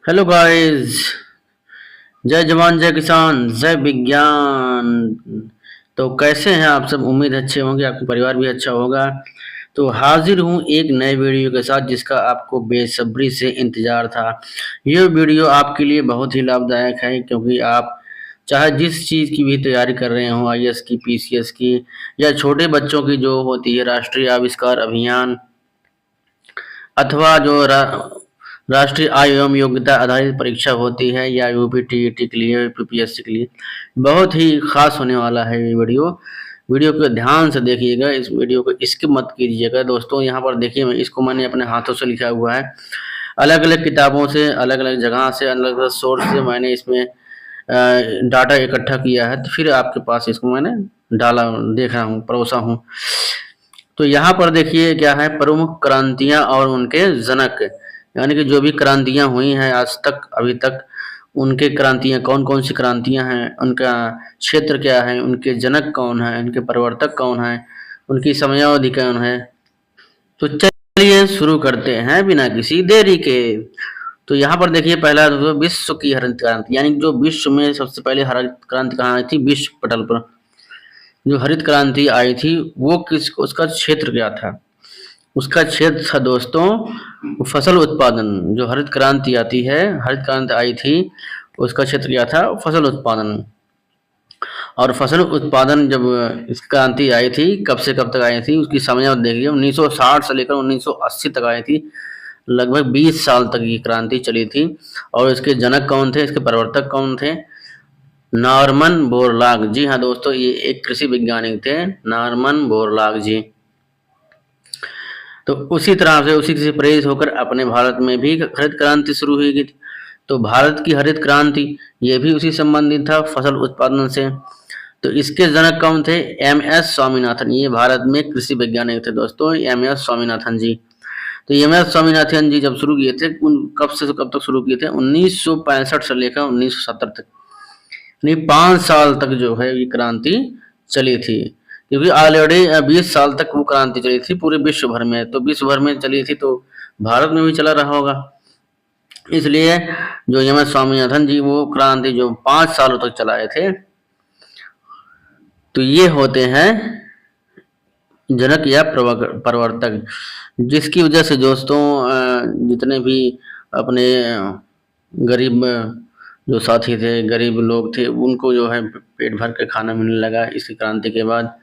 Hello guys. जय जवान जय किसान जय विज्ञान। तो कैसे हैं आप सब? उम्मीद अच्छे होंगे, आपका परिवार भी अच्छा होगा। तो हाजिर हूँ एक नए वीडियो के साथ जिसका आपको बेसब्री से इंतजार था। यह वीडियो आपके लिए बहुत ही लाभदायक है क्योंकि आप चाहे जिस चीज़ की भी तैयारी कर रहे हो, आईएएस की, पीसीएस की, या छोटे बच्चों की जो होती है राष्ट्रीय आविष्कार अभियान, अथवा जो राष्ट्रीय आय एवं योग्यता आधारित परीक्षा होती है, या यूपी टीईटी के लिए, यूपीपीएससी के लिए बहुत ही खास होने वाला है ये वीडियो। वीडियो को ध्यान से देखिएगा, इस वीडियो को स्किप मत कीजिएगा दोस्तों। यहाँ पर देखिए, इसको मैंने अपने हाथों से लिखा हुआ है। अलग अलग किताबों से, अलग अलग जगह से, अलग अलग सोर्स से मैंने इसमें डाटा इकट्ठा किया है, तो फिर आपके पास इसको मैंने डाला, देखा हूँ, परोसा हूँ। तो यहाँ पर देखिए क्या है, प्रमुख क्रांतियां और उनके जनक, यानी कि जो भी क्रांतियां हुई हैं आज तक, अभी तक, उनके क्रांतियां कौन कौन सी क्रांतियां हैं, उनका क्षेत्र क्या है, उनके जनक कौन है, उनके प्रवर्तक कौन है, उनकी समयावधि कौन है। तो चलिए शुरू करते हैं बिना किसी देरी के। तो यहाँ पर देखिए, पहला तो विश्व की हरित क्रांति, यानी जो विश्व में सबसे पहले हरित क्रांति कहाँ आई थी, विश्व पटल पर जो हरित क्रांति आई थी वो उसका क्षेत्र क्या था? उसका क्षेत्र था दोस्तों फसल उत्पादन। जो हरित क्रांति आती है, हरित क्रांति आई थी, उसका क्षेत्र क्या था? फसल उत्पादन। और फसल उत्पादन जब इस क्रांति आई थी, कब से कब तक आई थी, उसकी समयावधि देखिए, 1960 से लेकर 1980 तक आई थी। लगभग 20 साल तक ये क्रांति चली थी। और इसके जनक कौन थे, इसके प्रवर्तक कौन थे? Norman Borlaug. जी हाँ दोस्तों, ये एक कृषि वैज्ञानिक थे, नॉर्मन बोरलॉग जी। तो उसी तरह से, उसी से प्रेरित होकर अपने भारत में भी हरित क्रांति शुरू हुई थी। तो भारत की हरित क्रांति ये भी उसी संबंधित था, फसल उत्पादन से। तो इसके जनक कौन थे? M S Swaminathan. ये भारत में कृषि वैज्ञानिक थे दोस्तों, एम एस स्वामीनाथन जी। तो एम एस स्वामीनाथन जी जब शुरू किए थे, कब से कब तक शुरू किए थे? 1965 से लेकर 1970 तक, यानी 5 साल तक जो है ये क्रांति चली थी। क्योंकि ऑलरेडी 20 साल तक वो क्रांति चली थी पूरे विश्व भर में, तो विश्व भर में चली थी तो भारत में भी चला रहा होगा। इसलिए जो एम एस स्वामीनाथन जी, वो क्रांति जो 5 सालों तक चलाए थे, तो ये होते हैं जनक या प्रवर्तक। जिसकी वजह से दोस्तों जितने भी अपने गरीब जो साथी थे, गरीब लोग थे, उनको जो है पेट भर के खाना मिलने लगा। इस क्रांति के बाद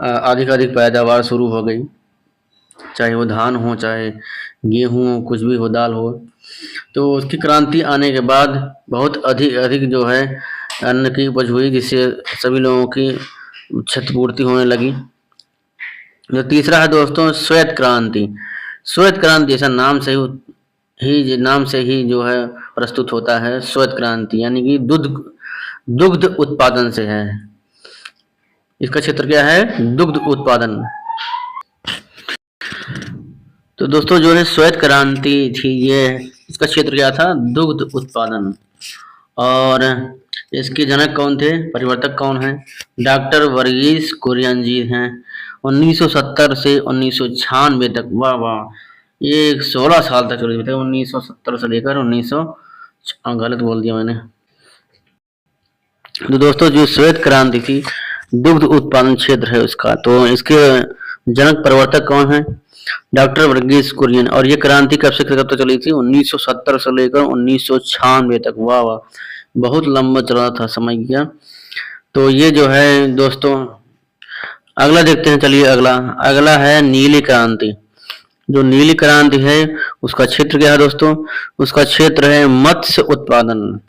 अधिक पैदावार शुरू हो गई, चाहे वो धान हो, चाहे गेहूँ हो, कुछ भी हो, दाल हो। तो उसकी क्रांति आने के बाद बहुत अधिक अधिक जो है अन्न की उपज हुई, जिससे सभी लोगों की क्षतिपूर्ति होने लगी। जो तीसरा है दोस्तों श्वेत क्रांति। श्वेत क्रांति जैसा नाम से ही जो है प्रस्तुत होता है, श्वेत क्रांति यानी कि दुग्ध उत्पादन से है। इसका क्षेत्र क्या है? दुग्ध उत्पादन। तो दोस्तों जो है श्वेत क्रांति थी, ये इसका क्षेत्र क्या था? दुग्ध उत्पादन। और इसके जनक कौन थे, परिवर्तक कौन है? डॉक्टर वर्गीस कुरियन जी हैं। 1970 से 1996 तक, वाह वाह, ये 16 साल तक चली थी। 1970 से लेकर 1900, गलत बोल दिया मैंने। तो दोस्तों जो श्वेत क्रांति थी, दुग्ध उत्पादन क्षेत्र है उसका, तो इसके जनक प्रवर्तक कौन है? डॉक्टर वर्गीस कुरियन। और ये क्रांति कब से कब तक चली थी? 1970 से लेकर 1996 तक। वाह वाह, बहुत लंबा चला था समय किया। तो ये जो है दोस्तों, अगला देखते हैं। चलिए अगला है नीली क्रांति। जो नीली क्रांति है उसका क्षेत्र क्या है दोस्तों? उसका क्षेत्र है मत्स्य उत्पादन।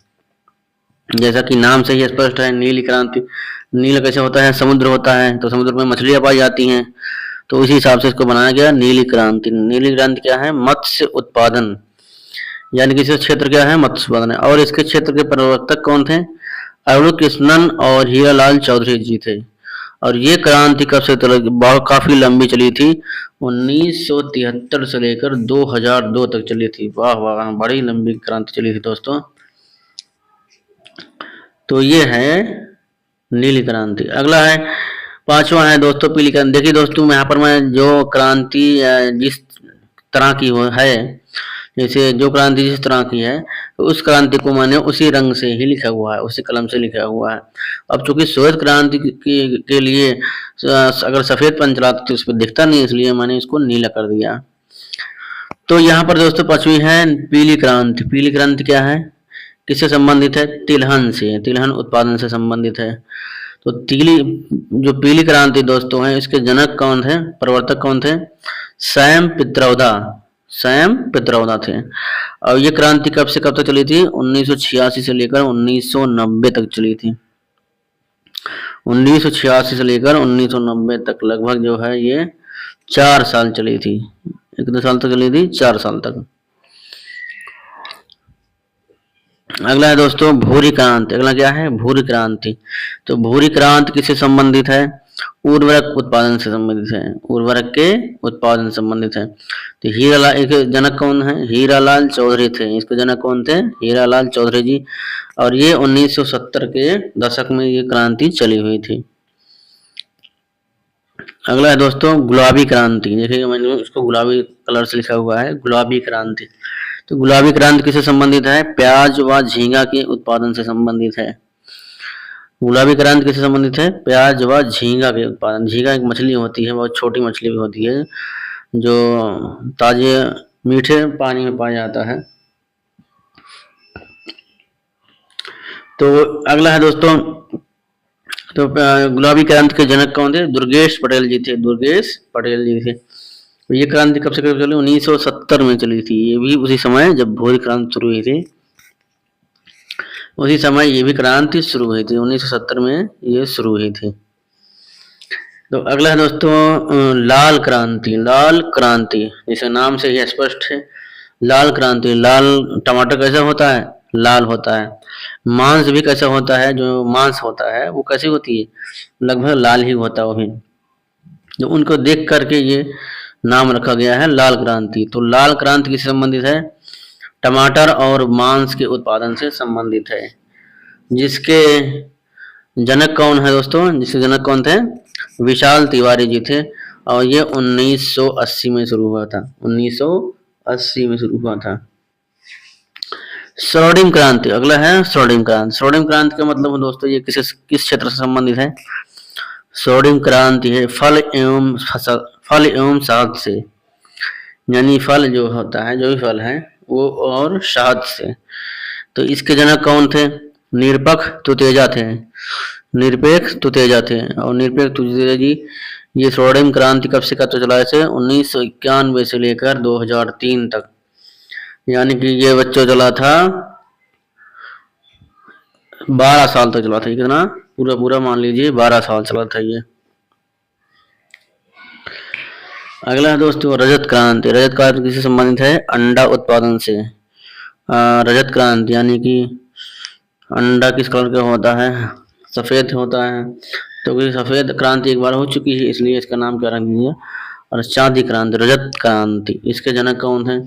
जैसा कि नाम से ही स्पष्ट है, नीली क्रांति। नील कैसे होता है? समुद्र होता है, तो समुद्र में मछलियां पाई जाती हैं, तो उसी हिसाब से इसको बनाया गया नीली क्रांति। नीली क्रांति क्या है? मत्स्य उत्पादन, यानी कि इसका क्षेत्र क्या है? मत्स्य उत्पादन है। और इसके क्षेत्र के प्रवर्तक कौन थे? अरुण कृष्णन और हीरालाल चौधरी जी थे। और ये क्रांति कब से काफी लंबी चली थी, 1973 से लेकर 2002 तक चली थी। वाह वाह, बड़ी लंबी क्रांति चली थी दोस्तों। तो ये है नीली क्रांति। अगला है, पांचवा है दोस्तों पीली क्रांति। देखिए दोस्तों, यहाँ पर मैं जो क्रांति जिस तरह की है, जैसे जो क्रांति जिस तरह की है, उस क्रांति को मैंने उसी रंग से ही लिखा हुआ है, उसी कलम से लिखा हुआ है। अब चूंकि श्वेत क्रांति के लिए अगर सफेद पेन चलाते तो उस पर दिखता नहीं, इसलिए मैंने इसको नीला कर दिया। तो यहाँ पर दोस्तों पांचवी है पीली क्रांति। पीली क्रांति क्या है, किससे संबंधित है? तिलहन से, तिलहन उत्पादन से संबंधित है। तो जो पीली क्रांति दोस्तों है, इसके जनक कौन थे, प्रवर्तक कौन थे? सैम पित्रोदा, सैम पित्रोदा थे। और ये क्रांति कब से कब तक चली थी? 1986 से लेकर 1990 तक चली थी। 1986 से लेकर 1990 तक लगभग जो है ये 4 साल चली थी। कितने साल तक चली थी? 4 साल तक। अगला है दोस्तों भूरी क्रांति। अगला क्या है? भूरी क्रांति। तो भूरी क्रांति किससे संबंधित है? उर्वरक उत्पादन से संबंधित है, उर्वरक के उत्पादन से संबंधित है। तो हीरालाल, एक जनक कौन है? हीरालाल चौधरी थे। इसके जनक कौन थे? हीरालाल चौधरी जी। और ये 1970 के दशक में ये क्रांति चली हुई थी। अगला है दोस्तों गुलाबी क्रांति। देखिए मैंने इसको गुलाबी कलर से लिखा हुआ है, गुलाबी क्रांति। तो गुलाबी क्रांति किससे संबंधित है? प्याज व झींगा के उत्पादन से संबंधित है। गुलाबी क्रांति किससे संबंधित है? प्याज व झींगा के उत्पादन। झींगा एक मछली होती है, बहुत छोटी मछली भी होती है, जो ताजे मीठे पानी में पाया जाता है। तो अगला है दोस्तों, तो गुलाबी क्रांति के जनक कौन थे? दुर्गेश पटेल जी थे, दुर्गेश पटेल जी थे। तो ये क्रांति कब से कब चली? 1970 में चली थी। ये भी उसी समय जब भूरी क्रांति शुरू हुई थी, उसी समय ये भी क्रांति शुरू हुई थी। 1970 में ये शुरू हुई थी। तो अगला है दोस्तों लाल क्रांति। लाल क्रांति जैसे नाम से ही स्पष्ट है, लाल क्रांति। लाल टमाटर कैसा होता है? लाल होता है। मांस भी कैसा होता है? जो मांस होता है वो कैसी होती है? लगभग लाल ही होता है वो भी। तो उनको देख करके ये नाम रखा गया है लाल क्रांति। तो लाल क्रांति किससे संबंधित है? टमाटर और मांस के उत्पादन से संबंधित है। जिसके जनक कौन है दोस्तों? जिसके जनक कौन थे? विशाल तिवारी जी थे। और ये 1980 में शुरू हुआ था, 1980 में शुरू हुआ था। स्वर्णिम क्रांति। अगला है स्वर्णिम क्रांति। स्वर्णिम क्रांति का मतलब दोस्तों ये किस क्षेत्र से संबंधित है? स्वर्णिम क्रांति है फल एवं शहद से, यानी फल जो होता है, जो भी फल है वो और शहद से। तो इसके जनक कौन थे? निरपेक्ष तुतेजा थे, निरपेक्ष तुतेजा थे। और निरपेक्ष तुतेजा जी ये स्वर्णिम क्रांति कब से कब तक चला? से 1991 से लेकर 2003 तक, यानी कि ये बच्चों चला था 12 साल तक चला था। कितना? पूरा मान लीजिए 12 साल चला था ये। अगला है दोस्तों रजत क्रांति। रजत क्रांति किससे संबंधित है? अंडा उत्पादन से। रजत क्रांति यानी कि अंडा किस कलर का होता है? सफेद होता है। तो सफेद क्रांति एक बार हो चुकी है, इसलिए इसका नाम क्या रख दीजिए? और चांदी क्रांति, रजत क्रांति। इसके जनक कौन है?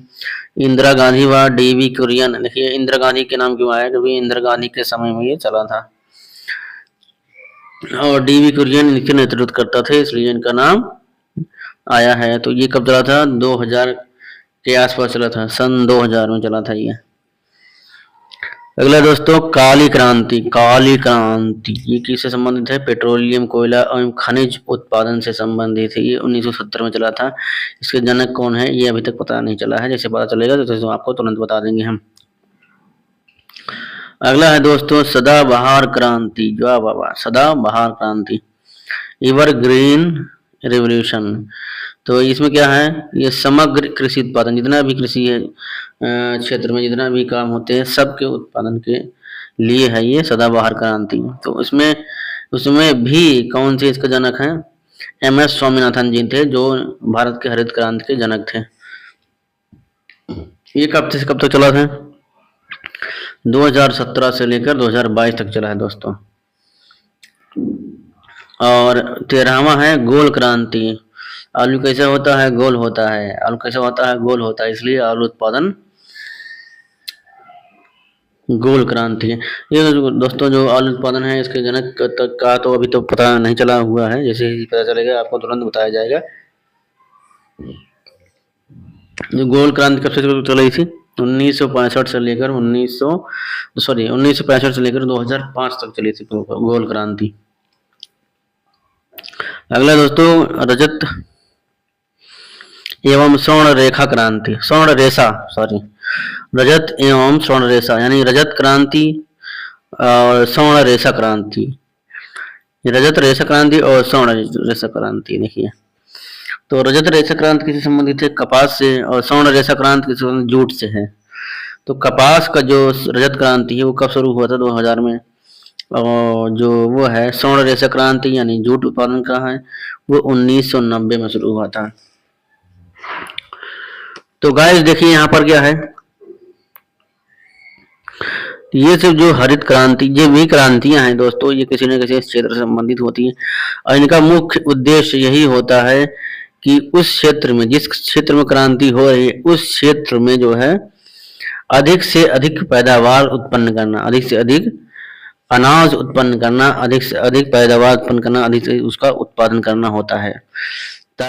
इंदिरा गांधी व डीवी कुरियन। देखिए इंदिरा गांधी के नाम क्यों आया? क्योंकि इंदिरा गांधी के समय में ये चला था और डीवी कुरियन इनके नेतृत्व करता थे, इसलिए इनका नाम आया है। तो ये कब चला था? 2000 के आसपास चला था, सन 2000 में चला था ये। अगला दोस्तों काली क्रांति। काली क्रांति ये किससे संबंधित है? पेट्रोलियम, कोयला एवं खनिज उत्पादन से संबंधित है। ये 1970 में चला था। इसके जनक कौन है? ये अभी तक पता नहीं चला है, जैसे पता चलेगा तो आपको तुरंत बता देंगे हम। अगला है दोस्तों सदाबहार क्रांति। वाह वाह वाह, सदाबहार क्रांति, एवरग्रीन रेवोल्यूशन। तो इसमें क्या है? ये समग्र कृषि उत्पादन, जितना भी कृषि है क्षेत्र में जितना भी काम होते हैं सबके उत्पादन के लिए है ये सदाबहार क्रांति। तो उसमें भी कौन से इसके जनक हैं? MS स्वामीनाथन जी थे, जो भारत के हरित क्रांति के जनक थे। ये कब से कब तक चला था? 2017 से लेकर 2022 तक चला है दोस्तों। और 13वां है गोल क्रांति। आलू कैसा होता है? गोल होता है। आलू कैसा होता है? गोल होता है, इसलिए आलू उत्पादन गोल क्रांति है। ये दोस्तों जो आलू उत्पादन है इसके जनक तक का तो अभी तो पता नहीं चला हुआ है, जैसे ही पता चलेगा आपको तुरंत बताया जाएगा। जो गोल क्रांति कब से चलाई थी? 1965 से लेकर 1965 से लेकर 2005 तक चली थी गोल क्रांति। अगला दोस्तों, रजत एवं स्वर्ण रेखा क्रांति, स्वर्ण रेशा सॉरी रजत एवं स्वर्ण रेशा, यानी रजत क्रांति और स्वर्ण रेशा क्रांति। रजत रेशा क्रांति और स्वर्ण रेशा क्रांति देखिए, तो रजत रेशा क्रांति किससे संबंधित है? कपास से, और स्वर्ण रेशा क्रांति किससे संबंधित? जूट से है। तो कपास का जो रजत क्रांति है वो कब शुरू हुआ था? 2000 में। और जो वो है स्वर्ण रेशा क्रांति यानी जूट उत्पादन का है वो 1990 में शुरू हुआ था। तो गाइस देखिए यहाँ पर क्या है, ये सब जो हरित क्रांति, ये भी क्रांतियां हैं दोस्तों, ये किसी न किसी क्षेत्र से संबंधित होती है और इनका मुख्य उद्देश्य यही होता है कि उस क्षेत्र में, जिस क्षेत्र में क्रांति हो रही है उस क्षेत्र में जो है अधिक से अधिक पैदावार उत्पन्न करना, अधिक से अधिक अनाज उत्पन्न करना, अधिक से अधिक पैदावार उत्पन्न करना, अधिक से उसका उत्पादन करना होता है।